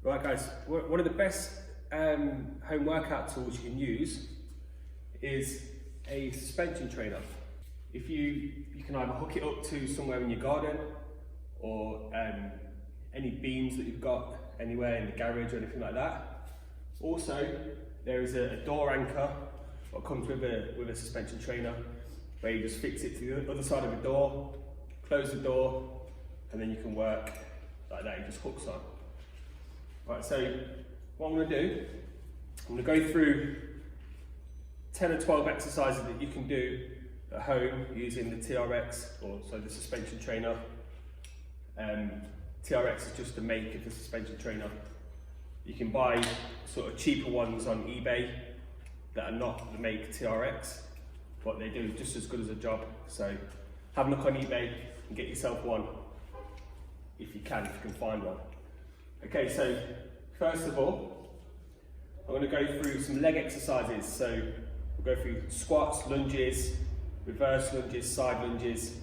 Right guys, one of the best home workout tools you can use is a suspension trainer. If you can either hook it up to somewhere in your garden or any beams that you've got anywhere in the garage or anything like that. Also, there is a door anchor that comes with a suspension trainer where you just fix it to the other side of the door, close the door, and then you can work like that. It just hooks on. Right, so what I'm going to do, I'm going to go through 10 or 12 exercises that you can do at home using the TRX, or so the suspension trainer. TRX is just the make of the suspension trainer. You can buy sort of cheaper ones on eBay that are not the make TRX, but they do just as good as a job. So have a look on eBay and get yourself one if you can find one. Okay, so first of all, I'm going to go through some leg exercises. So we'll go through squats, lunges, reverse lunges, side lunges,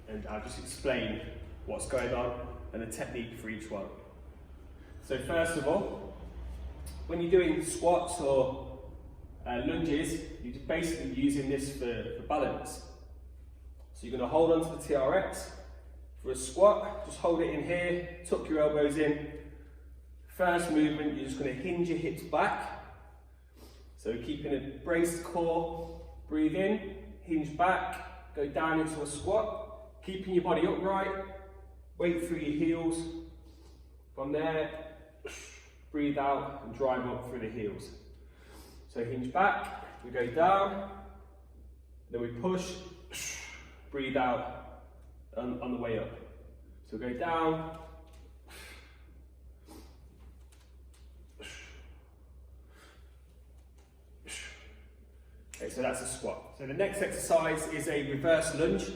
and I'll just explain what's going on and the technique for each one. So first of all, when you're doing squats or lunges, you're basically using this for balance. So you're going to hold onto the TRX. For a squat, just hold it in here, tuck your elbows in. First movement, you're just going to hinge your hips back. So keeping a braced core, breathe in, hinge back, go down into a squat, keeping your body upright, weight through your heels. From there, breathe out and drive up through the heels. So hinge back, we go down, then we push, breathe out on the way up. So go down, okay, so that's a squat. So the next exercise is a reverse lunge.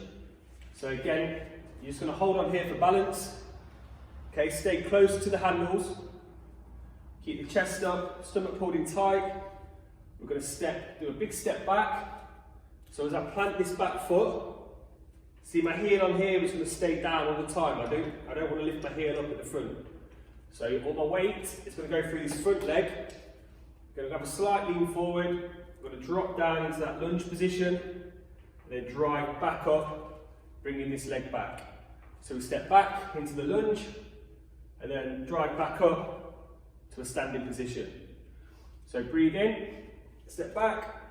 So again, you're just going to hold on here for balance. Okay, stay close to the handles. Keep the chest up, stomach pulled in tight. We're going to do a big step back. So as I plant this back foot, see my heel on here is going to stay down all the time. I don't want to lift my heel up at the front. So all my weight is going to go through this front leg. I'm going to have a slight lean forward. I'm going to drop down into that lunge position, and then drive back up, bringing this leg back. So we step back into the lunge, and then drive back up to a standing position. So breathe in, step back,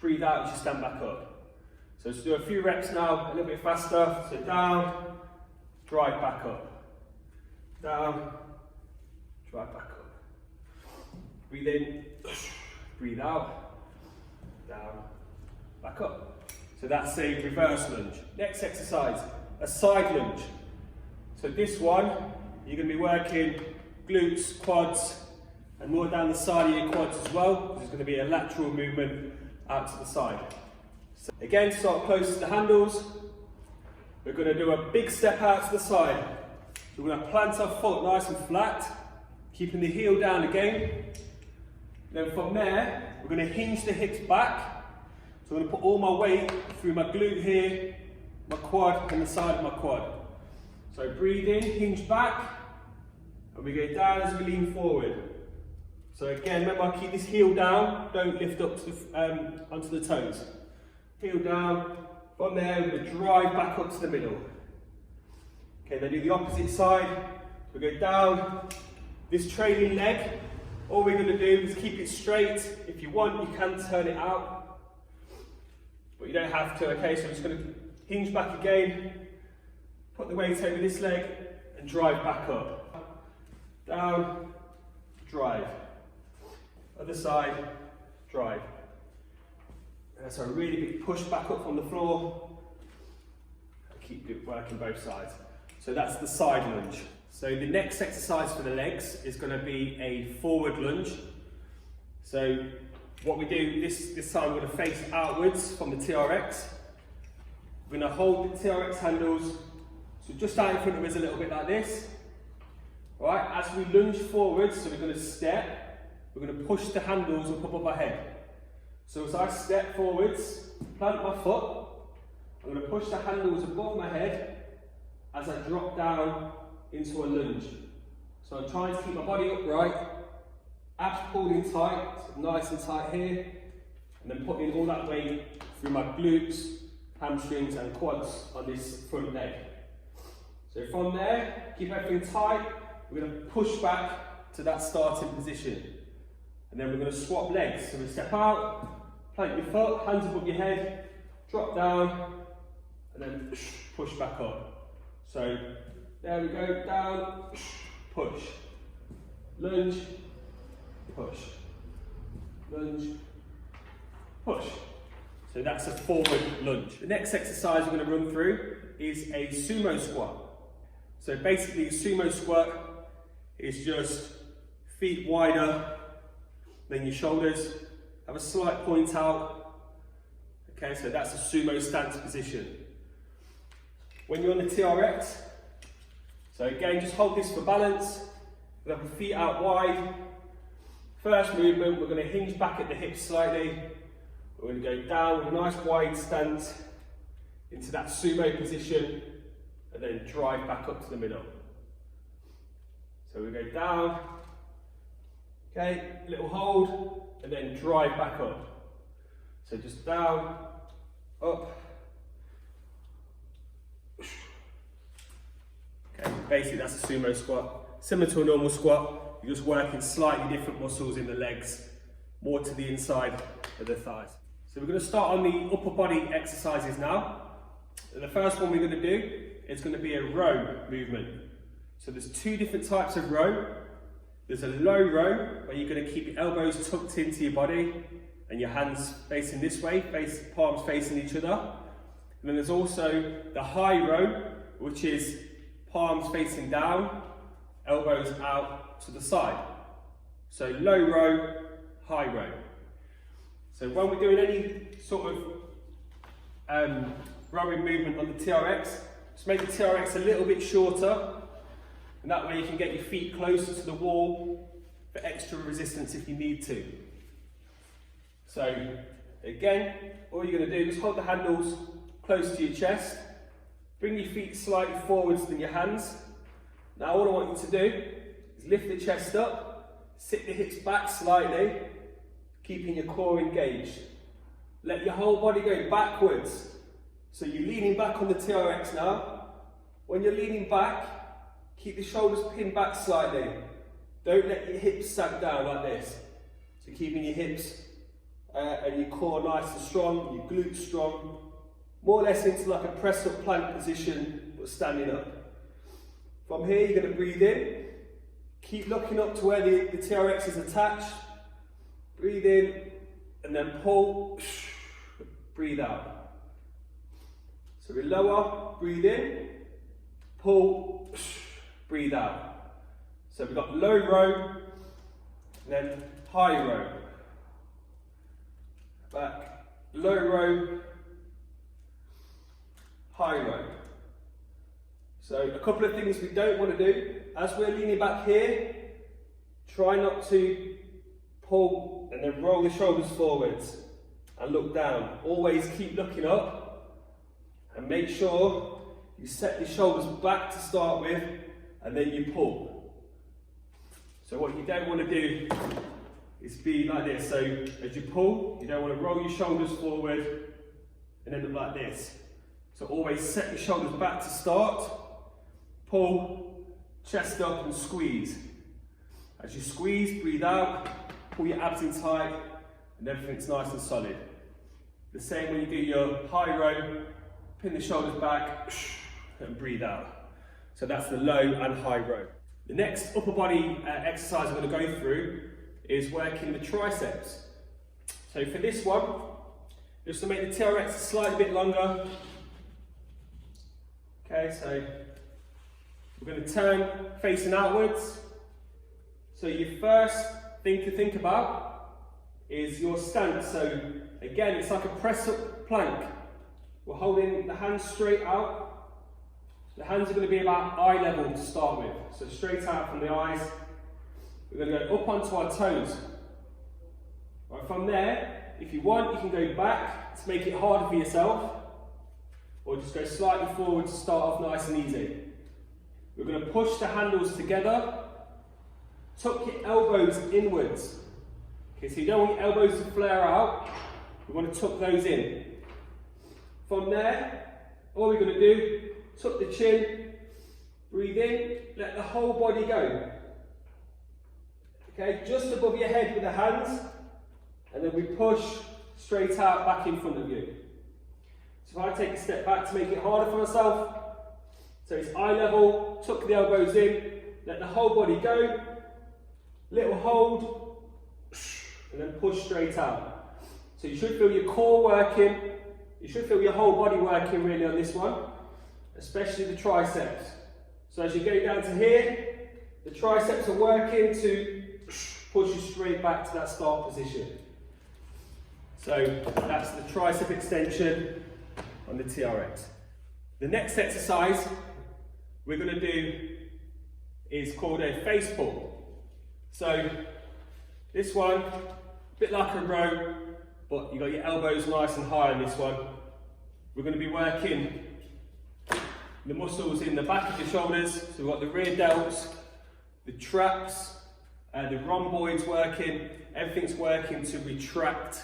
breathe out as you stand back up. So let's do a few reps now, a little bit faster. So down, drive back up. Down, drive back up. Breathe in, breathe out, down, back up. So that's a reverse lunge. Next exercise, a side lunge. So this one, you're going to be working glutes, quads, and more down the side of your quads as well. There's going to be a lateral movement out to the side. So again, start close to the handles. We're going to do a big step out to the side. So we're going to plant our foot nice and flat, keeping the heel down again. Then from there, we're going to hinge the hips back. So I'm going to put all my weight through my glute here, my quad, and the side of my quad. So breathe in, hinge back, and we go down as we lean forward. So again, remember, keep this heel down, don't lift up to onto the toes. Heel down, from there we're going to drive back up to the middle. Okay, then do the opposite side. We go down, this trailing leg, all we're going to do is keep it straight. If you want, you can turn it out, but you don't have to. Okay, so I'm just going to hinge back again, put the weight over this leg, and drive back up. Down, drive. Other side, drive. That's a really big push back up from the floor. Keep working both sides. So that's the side lunge. So the next exercise for the legs is going to be a forward lunge. So what we do this time, we're going to face outwards from the TRX. We're going to hold the TRX handles, so just out in front of us a little bit like this. All right, as we lunge forwards, so we're going to step. We're going to push the handles up above our head. So as I step forwards, plant my foot, I'm going to push the handles above my head as I drop down into a lunge. So I'm trying to keep my body upright, abs pulled in tight, so nice and tight here, and then putting all that weight through my glutes, hamstrings and quads on this front leg. So from there, keep everything tight, we're going to push back to that starting position. And then we're going to swap legs. So we step out, plant your foot, hands above your head, drop down, and then push back up. So there we go, down, push, lunge, push, lunge, push. So that's a forward lunge. The next exercise we're going to run through is a sumo squat. So basically a sumo squat is just feet wider than your shoulders, have a slight point out. Okay, so that's a sumo stance position. When you're on the TRX, so again, just hold this for balance. We'll have the feet out wide. First movement, we're going to hinge back at the hips slightly. We're going to go down with a nice wide stance into that sumo position and then drive back up to the middle. So we go down, okay, little hold, and then drive back up. So just down, up. Okay, basically that's a sumo squat. Similar to a normal squat, you're just working slightly different muscles in the legs, more to the inside of the thighs. So we're going to start on the upper body exercises now. And the first one we're going to do is going to be a row movement. So there's two different types of row. There's a low row where you're going to keep your elbows tucked into your body and your hands facing this way, palms facing each other. And then there's also the high row, which is palms facing down, elbows out to the side. So low row, high row. So when we're doing any sort of rowing movement on the TRX, just make the TRX a little bit shorter, and that way you can get your feet closer to the wall for extra resistance if you need to. So again, all you're going to do is hold the handles close to your chest, bring your feet slightly forwards than your hands. Now all I want you to do is lift the chest up, sit the hips back slightly, keeping your core engaged. Let your whole body go backwards. So you're leaning back on the TRX now. When you're leaning back, keep the shoulders pinned back slightly. Don't let your hips sag down like this. So keeping your hips and your core nice and strong, your glutes strong. More or less into like a press up plank position, but standing up. From here, you're going to breathe in. Keep looking up to where the TRX is attached. Breathe in, and then pull, breathe out. So we lower, breathe in, pull, breathe out. So we've got low row, then high row. Back, low row, high row. So a couple of things we don't want to do. As we're leaning back here, try not to pull and then roll the shoulders forwards and look down. Always keep looking up and make sure you set your shoulders back to start with and then you pull. So what you don't want to do is be like this. So as you pull, you don't want to roll your shoulders forward and end up like this. So always set your shoulders back to start, pull, chest up and squeeze. As you squeeze, breathe out, pull your abs in tight, and everything's nice and solid. The same when you do your high row, pin the shoulders back, and breathe out. So that's the low and high row. The next upper body exercise I'm going to go through is working the triceps. So for this one, just to make the TRX a slightly bit longer. Okay, so we're going to turn facing outwards. So your first thing to think about is your stance. So again, it's like a press up plank. We're holding the hands straight out. The hands are going to be about eye level to start with. So straight out from the eyes. We're going to go up onto our toes. Right, from there, if you want, you can go back to make it harder for yourself, or just go slightly forward to start off nice and easy. We're going to push the handles together tuck your elbows inwards. Okay, so you don't want your elbows to flare out. We want to tuck those in. From there, all we're going to do, tuck the chin, breathe in, let the whole body go. Okay, just above your head with the hands, and then we push straight out back in front of you. So if I take a step back to make it harder for myself, so it's eye level, tuck the elbows in, let the whole body go, little hold, and then push straight out. So you should feel your core working, you should feel your whole body working really on this one, especially the triceps. So as you go down to here, the triceps are working to push you straight back to that start position. So that's the tricep extension on the TRX. The next exercise we're going to do is called a face pull. So this one, a bit like a row, but you've got your elbows nice and high on this one. We're going to be working the muscles in the back of the shoulders. So we've got the rear delts, the traps, the rhomboids working. Everything's working to retract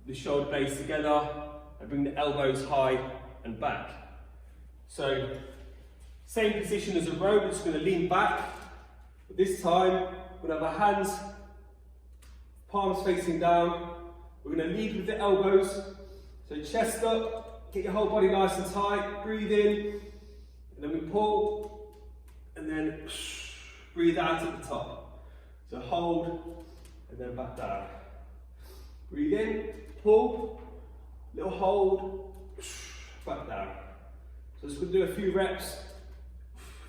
the shoulder blades together and bring the elbows high and back. So same position as a row, we're just going to lean back. But this time, we're going to have our hands, palms facing down. We're going to lead with the elbows. So chest up, get your whole body nice and tight, breathe in, and then we pull, and then breathe out at the top. So hold, and then back down. Breathe in, pull, little hold, back down. So just going to do a few reps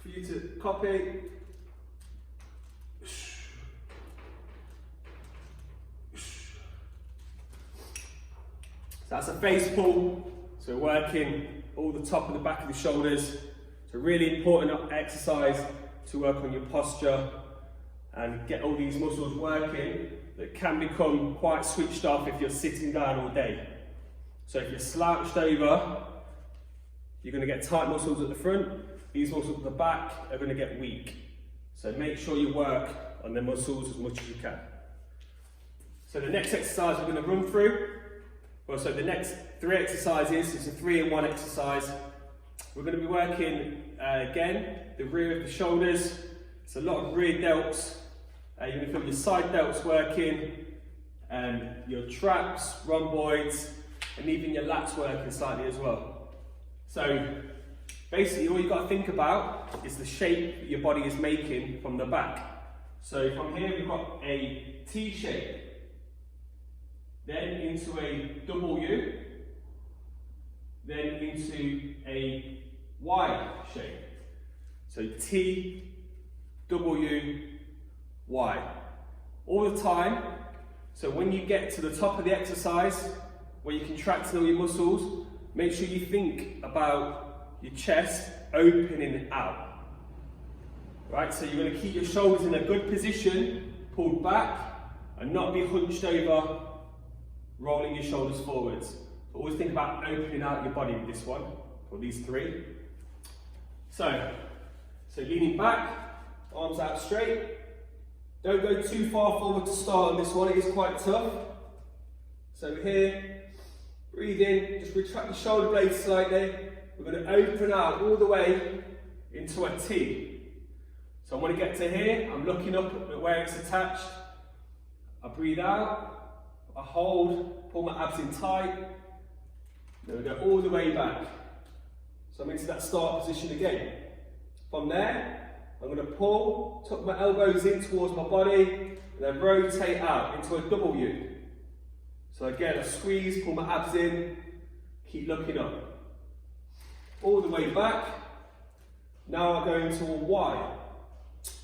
for you to copy. So that's a face pull. So we're working all the top and the back of the shoulders. It's a really important exercise to work on your posture and get all these muscles working that can become quite switched off if you're sitting down all day. So if you're slouched over, you're going to get tight muscles at the front. These muscles at the back are going to get weak. So make sure you work on the muscles as much as you can. So the next exercise we're going to run through, well, so the next 3 exercises is a 3-in-1 exercise. We're going to be working again the rear of the shoulders. It's a lot of rear delts. You're going to feel your side delts working, your traps, rhomboids, and even your lats working slightly as well. So basically all you've got to think about is the shape that your body is making from the back. So from here we've got a T shape, then into a W, then into a Y shape. So T, W, Y. All the time. So when you get to the top of the exercise, where you're contracting all your muscles, make sure you think about your chest opening out. Right, so you're going to keep your shoulders in a good position, pulled back, and not be hunched over, rolling your shoulders forwards. So always think about opening out your body with this one, or these 3. So leaning back, arms out straight. Don't go too far forward to start on this one, it is quite tough. So here, breathe in, just retract the shoulder blades slightly. We're going to open out all the way into a T. So I'm going to get to here, I'm looking up at where it's attached. I breathe out, I hold, pull my abs in tight. Then we go all the way back. So I'm into that start position again. From there, I'm going to pull, tuck my elbows in towards my body, and then rotate out into a W. So again, I squeeze, pull my abs in, keep looking up. All the way back. Now I go into a Y.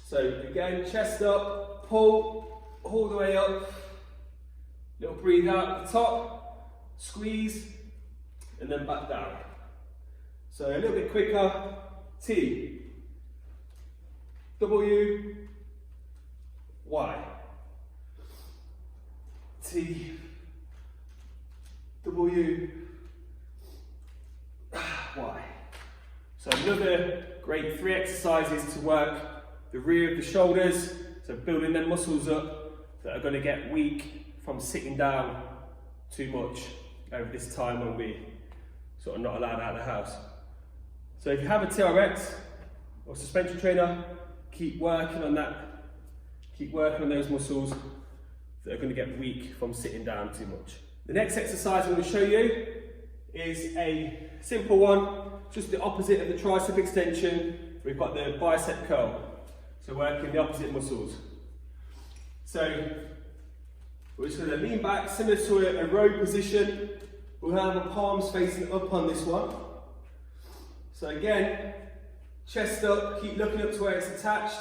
So again, chest up, pull, all the way up. Little breathe out at the top, squeeze, and then back down. So a little bit quicker. T, W, Y. T, W, Y. So another great 3 exercises to work the rear of the shoulders. So building them muscles up that are going to get weak from sitting down too much over this time when we sort of not allowed out of the house. So if you have a TRX or suspension trainer, keep working on that. Keep working on those muscles that are going to get weak from sitting down too much. The next exercise I'm going to show you is a simple one, just the opposite of the tricep extension. We've got the bicep curl, so working the opposite muscles. So we're just going to lean back, similar to a row position. We'll have our palms facing up on this one. So again, chest up, keep looking up to where it's attached.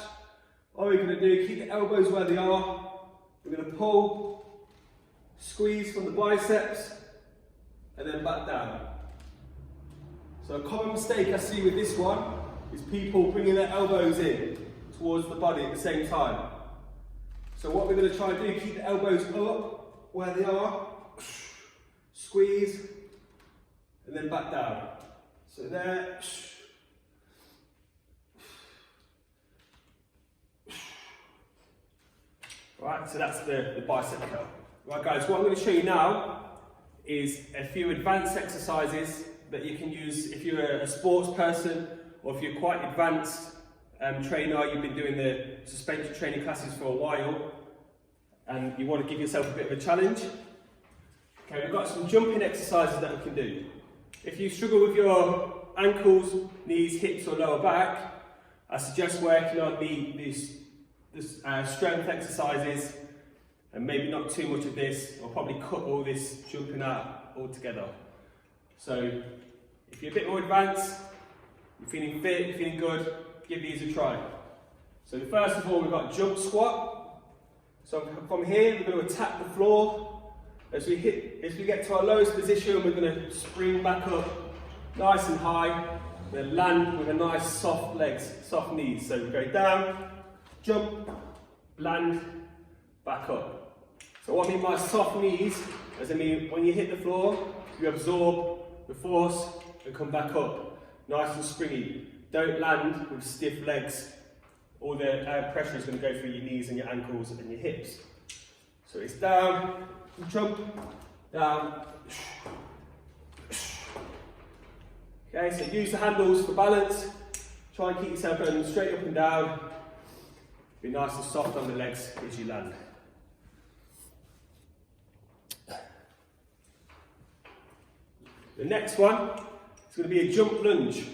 What we're going to do, keep the elbows where they are. We're going to pull, squeeze from the biceps, and then back down. So a common mistake I see with this one is people bringing their elbows in towards the body at the same time. So what we're going to try and do, keep the elbows up where they are, squeeze, and then back down. So there. Right, so that's the bicep curl. Right guys, what I'm going to show you now is a few advanced exercises that you can use if you're a sports person, or if you're quite advanced trainer, you've been doing the suspension training classes for a while and you want to give yourself a bit of a challenge. Okay, we've got some jumping exercises that we can do. If you struggle with your ankles, knees, hips or lower back, I suggest working on the strength exercises and maybe not too much of this, or probably cut all this jumping out altogether. So if you're a bit more advanced, you're feeling fit, you're feeling good, give these a try. So first of all, we've got jump squat. So from here, we're going to attack the floor. As we get to our lowest position, we're going to spring back up nice and high, then land with a nice soft legs, soft knees. So we go down, jump, land, back up. So what I mean by soft knees, is I mean when you hit the floor, you absorb the force and come back up, nice and springy. Don't land with stiff legs. All the pressure is going to go through your knees and your ankles and your hips. So it's down, jump, down. Okay, so use the handles for balance. Try and keep yourself going straight up and down. Be nice and soft on the legs as you land. The next one is going to be a jump lunge.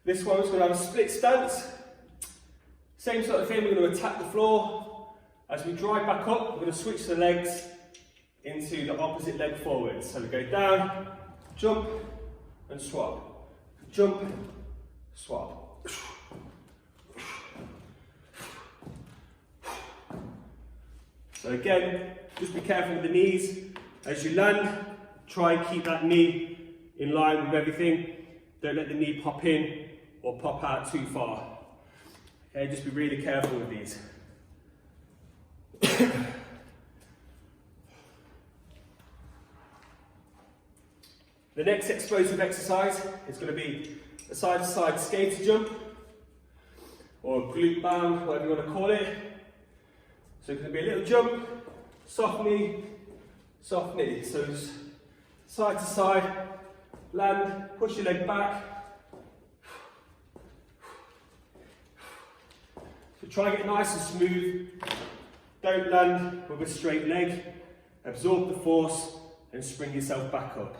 This one's going to have a split stance. Same sort of thing, we're going to attack the floor. As we drive back up, we're going to switch the legs into the opposite leg forwards. So we go down, jump and swap. Jump, swap. So again, just be careful with the knees. As you land, try and keep that knee in line with everything. Don't let the knee pop in or pop out too far. Okay, just be really careful with these. The next explosive exercise is going to be a side-to-side skater jump, or glute band, whatever you want to call it. So it's going to be a little jump, soft knee, soft knee. So just side to side, land, push your leg back. So try and get nice and smooth. Don't land with a straight leg. Absorb the force and spring yourself back up.